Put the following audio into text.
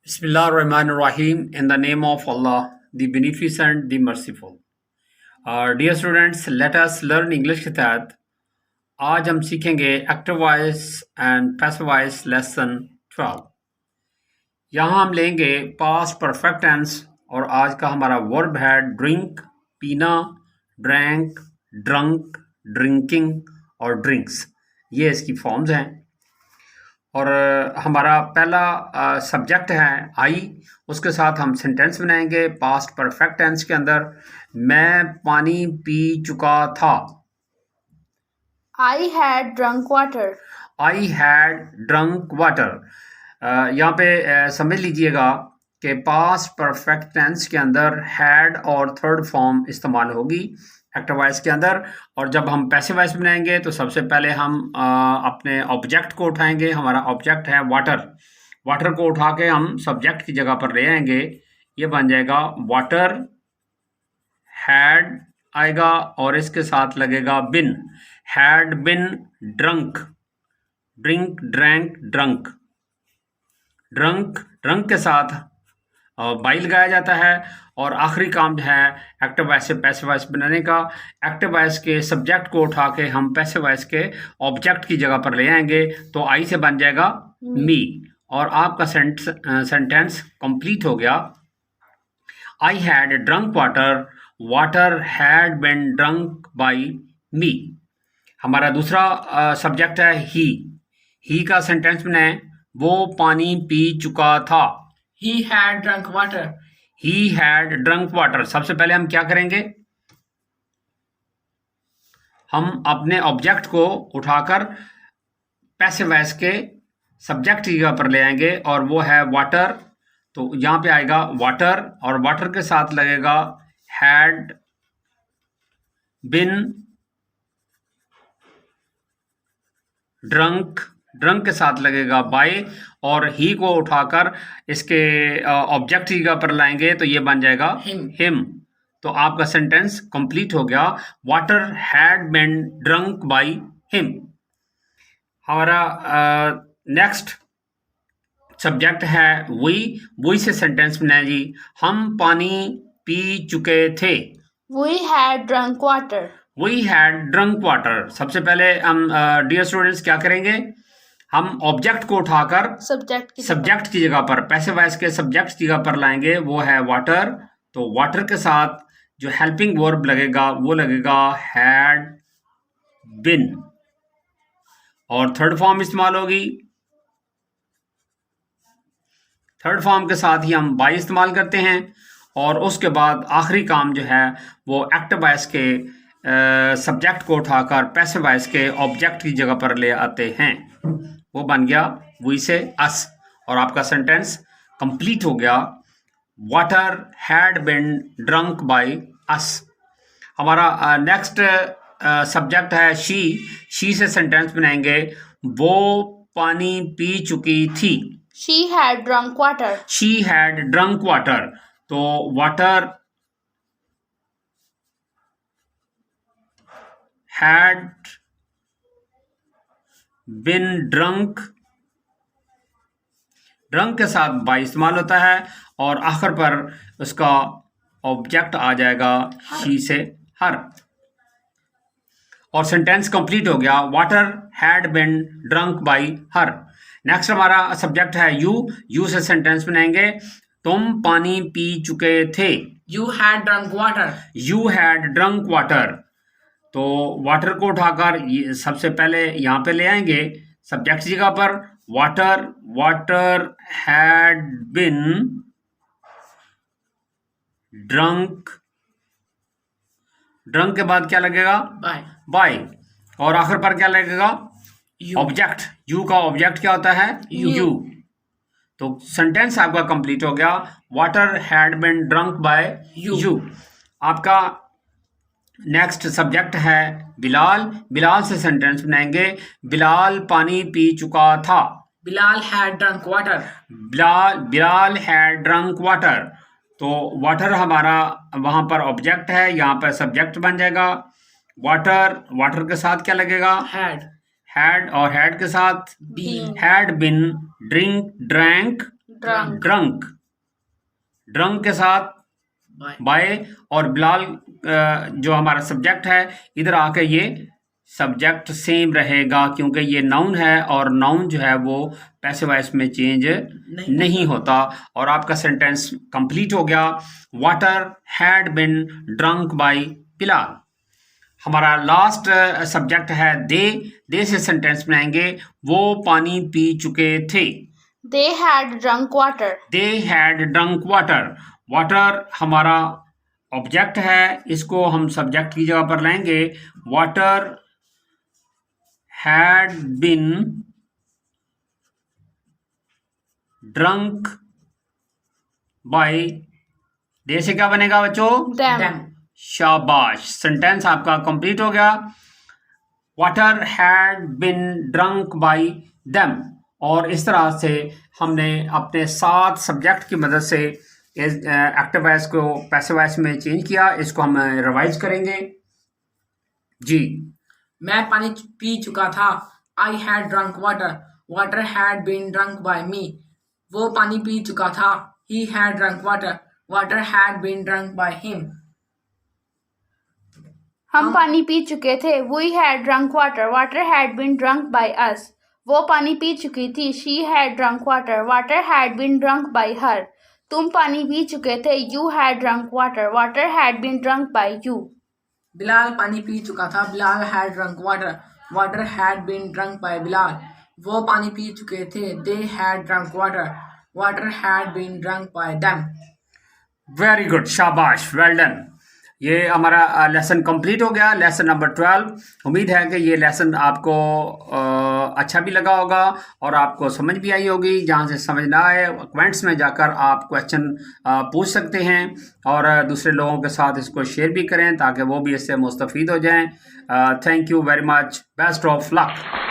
Bismillahirrahmanirrahim. In the name of Allah, the Beneficent, the Merciful. Dear students, let us learn English के तहत आज हम सीखेंगे active voice and passive voice lesson 12। यहाँ हम लेंगे पास्ट परफेक्ट टेंस और आज का हमारा वर्ब है ड्रिंक, पीना, ड्रैंक, ड्रंक, ड्रिंकिंग और ड्रिंक्स। ये इसकी फॉर्म्स हैं। और हमारा पहला सब्जेक्ट है आई, उसके साथ हम सेंटेंस बनाएंगे पास्ट परफेक्ट टेंस के अंदर। मैं पानी पी चुका था। I had drunk water. I had drunk water. यहाँ पे समझ लीजिएगा कि पास्ट परफेक्ट टेंस के अंदर हैड और थर्ड फॉर्म इस्तेमाल होगी एक्टिव वॉइस के अंदर। और जब हम पैसिव वॉइस बनाएंगे तो सबसे पहले हम अपने ऑब्जेक्ट को उठाएंगे। हमारा ऑब्जेक्ट है वाटर। वाटर को उठा के हम सब्जेक्ट की जगह पर ले आएंगे। ये बन जाएगा वाटर, हैड आएगा और इसके साथ लगेगा been. Had been drunk, drink, drank, drunk. Drunk, drunk के साथ बाई लगाया जाता है। और आखिरी काम है एक्टिव वॉइस से पैसिव वॉइस बनाने का। एक्टिव वॉइस के सब्जेक्ट को उठा के हम पैसिव वॉइस के ऑब्जेक्ट की जगह पर ले आएंगे तो आई से बन जाएगा मी और आपका सेंटेंस कंप्लीट हो गया। I had drunk water, water had been drunk by me. हमारा दूसरा सब्जेक्ट है ही का सेंटेंस बनाएं। वो पानी पी चुका था। He had drunk water. He had drunk water. सबसे पहले हम क्या करेंगे, हम अपने ऑब्जेक्ट को उठाकर पैसिव वॉइस के सब्जेक्ट की जगह पर ले आएंगे और वो है वाटर। तो यहाँ पे आएगा वाटर और वाटर के साथ लगेगा हैड बिन ड्रंक, ड्रंक के साथ लगेगा बाय और ही को उठाकर इसके ऑब्जेक्ट की जगह पर लाएंगे तो ये बन जाएगा हिम। तो आपका सेंटेंस कंप्लीट हो गया। Water had been drunk by him. हमारा नेक्स्ट सब्जेक्ट है वी से सेंटेंस बनाए जी। हम पानी पी चुके थे। We had drunk water. We had drunk water. सबसे पहले हम डियर स्टूडेंट्स क्या करेंगे, हम ऑब्जेक्ट को उठाकर सब्जेक्ट की जगह पर पैसिव वॉइस के सब्जेक्ट की जगह पर लाएंगे। वो है वाटर। तो वाटर के साथ जो हेल्पिंग वर्ब लगेगा वो लगेगा हैड बिन और थर्ड फॉर्म इस्तेमाल होगी। थर्ड फॉर्म के साथ ही हम बाई इस्तेमाल करते हैं और उसके बाद आखिरी काम जो है वो एक्टिव वॉइस के सब्जेक्ट को उठाकर पैसिव वॉइस के ऑब्जेक्ट की जगह पर ले आते हैं। वो बन गया वी से अस और आपका सेंटेंस कंप्लीट हो गया। Water had been drunk by us. हमारा नेक्स्ट सब्जेक्ट है शी से सेंटेंस बनाएंगे। वो पानी पी चुकी थी। She had drunk water. She had drunk water. तो water had been drunk, drunk के साथ बाई इस्तेमाल होता है और आखिर पर उसका ऑब्जेक्ट आ जाएगा शी से हर और सेंटेंस कंप्लीट हो गया। Water had been drunk by her. Next हमारा सब्जेक्ट है यू से सेंटेंस बनाएंगे। तुम पानी पी चुके थे। You had drunk water. You had drunk water. तो वाटर को उठाकर सबसे पहले यहाँ पे ले आएंगे सब्जेक्ट की जगह पर water had been drunk. Drunk के बाद क्या लगेगा बाय और आखिर पर क्या लगेगा ऑब्जेक्ट। यू का ऑब्जेक्ट क्या होता है यू। तो सेंटेंस आपका कंप्लीट हो गया। Water had been drunk bye you. आपका नेक्स्ट सब्जेक्ट है बिलाल से सेंटेंस बनाएंगे। बिलाल पानी पी चुका था। Bilal had drunk water. Bilal had drunk water. तो वाटर हमारा वहां पर ऑब्जेक्ट है, यहाँ पर सब्जेक्ट बन जाएगा। वाटर के साथ क्या लगेगा Had और हैड के साथ had been drink drank Drunk. Drunk, drunk के साथ By. बाय, और बिलाल जो हमारा सब्जेक्ट है, इधर आके ये सब्जेक्ट सेम रहेगा क्योंकि ये नाउन है और नाउन जो है वो पैसिव वॉइस में चेंज नहीं होता। और आपका सेंटेंस कंप्लीट हो गया। Water had been drunk bye Bilal. हमारा लास्ट सब्जेक्ट है दे से सेंटेंस बनाएंगे। वो पानी पी चुके थे। They had drunk water. They had drunk water. Water हमारा ऑब्जेक्ट है, इसको हम सब्जेक्ट की जगह पर लाएंगे। Water had been drunk by, they से क्या बनेगा बच्चों? Them. शाबाश, सेंटेंस आपका कंप्लीट हो गया। Water had been drunk bye them. और इस तरह से हमने अपने 7 सब्जेक्ट की मदद से एक्टिव वॉइस को पैसिव वॉइस में चेंज किया। इसको हम रिवाइज करेंगे जी। मैं पानी पी चुका था। I had drunk water. Water had been drunk by me. वो पानी पी चुका था। He had drunk water. Water had been drunk by him. हम पानी पी चुके थे। We had drunk water. Water had been drunk by us. वो पानी पी चुकी थी। She had drunk water. Water had been drunk by her. तुम पानी पी चुके थे। You had drunk water. Water had been drunk by you. Bilal पानी P चुका था। Bilal had drunk water. Water had been drunk by Bilal. वो पानी पी चुके थे। They had drunk water. Water had been drunk by them. Very good, शाबाश, well done. ये हमारा लेसन कंप्लीट हो गया, लेसन नंबर 12। उम्मीद है कि ये लेसन आपको अच्छा भी लगा होगा और आपको समझ भी आई होगी। जहाँ से समझ ना आए कमेंट्स में जाकर आप क्वेश्चन पूछ सकते हैं और दूसरे लोगों के साथ इसको शेयर भी करें ताकि वो भी इससे मुस्तफ़ीद हो जाएं। Thank you very much, best of luck.